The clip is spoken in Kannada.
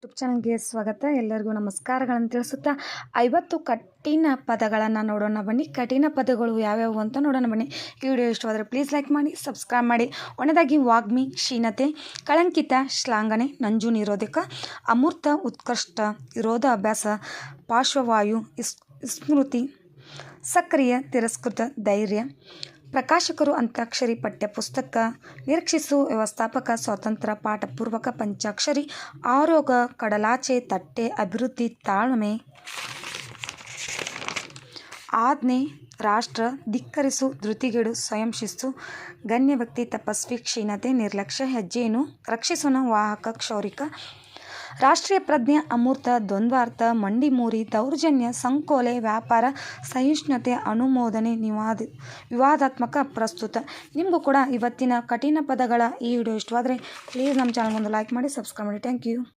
ಯೂಟ್ಯೂಬ್ ಚಾನಲ್ಗೆ ಸ್ವಾಗತ. ಎಲ್ಲರಿಗೂ ನಮಸ್ಕಾರಗಳನ್ನು ತಿಳಿಸುತ್ತಾ 50 ಕಠಿಣ ಪದಗಳನ್ನು ನೋಡೋಣ ಬನ್ನಿ. ಕಠಿಣ ಪದಗಳು ಯಾವ್ಯಾವು ಅಂತ ನೋಡೋಣ ಬನ್ನಿ. ಈ ವಿಡಿಯೋ ಇಷ್ಟವಾದರೆ ಪ್ಲೀಸ್ ಲೈಕ್ ಮಾಡಿ, ಸಬ್ಸ್ಕ್ರೈಬ್ ಮಾಡಿ. ಒಂದನೇದಾಗಿ ವಾಗ್ಮಿ ಕ್ಷೀಣತೆ, ಕಳಂಕಿತ ಶ್ಲಾಘನೆ, ನಂಜು ನಿರೋಧಕ, ಅಮೂರ್ತ ಉತ್ಕೃಷ್ಟ, ವಿರೋಧಾಭ್ಯಾಸ, ಪಾರ್ಶ್ವವಾಯು, ಸ್ಮೃತಿ, ಸಕ್ರಿಯ, ತಿರಸ್ಕೃತ, ಧೈರ್ಯ, ಪ್ರಕಾಶಕರು, ಅಂತ್ಯಾಕ್ಷರಿ, ಪಠ್ಯಪುಸ್ತಕ, ನಿರೀಕ್ಷಿಸು, ವ್ಯವಸ್ಥಾಪಕ, ಸ್ವತಂತ್ರ, ಪಾಠಪೂರ್ವಕ, ಪಂಚಾಕ್ಷರಿ, ಆರೋಗ, ಕಡಲಾಚೆ, ತಟ್ಟೆ, ಅಭಿವೃದ್ಧಿ, ತಾಳ್ಮೆ, ಆಜ್ಞೆ, ರಾಷ್ಟ್ರ, ಧಿಕ್ಕರಿಸು, ಧೃತಿಗೆಡು, ಸ್ವಯಂ ಶಿಸ್ತು, ಗಣ್ಯ ವ್ಯಕ್ತಿ, ತಪಸ್ವಿ, ಕ್ಷೀಣತೆ, ನಿರ್ಲಕ್ಷ್ಯ, ಹೆಜ್ಜೆಯನ್ನು ರಕ್ಷಿಸೋಣ, ವಾಹಕ, ಕ್ಷೌರಿಕ, ರಾಷ್ಟ್ರೀಯ ಪ್ರಜ್ಞೆ, ಅಮೂರ್ತ, ದ್ವಂದ್ವಾರ್ಥ, ಮಂಡಿಮೂರಿ, ದೌರ್ಜನ್ಯ, ಸಂಕೋಲೆ, ವ್ಯಾಪಾರ, ಸಹಿಷ್ಣುತೆ, ಅನುಮೋದನೆ, ವಿವಾದಾತ್ಮಕ, ಪ್ರಸ್ತುತ. ನಿಮಗೂ ಕೂಡ ಇವತ್ತಿನ ಕಠಿಣ ಪದಗಳ ಈ ವಿಡಿಯೋ ಇಷ್ಟವಾದರೆ ಪ್ಲೀಸ್ ನಮ್ಮ ಚಾನಲ್ಗೊಂದು ಲೈಕ್ ಮಾಡಿ, ಸಬ್ಸ್ಕ್ರೈಬ್ ಮಾಡಿ. Thank you.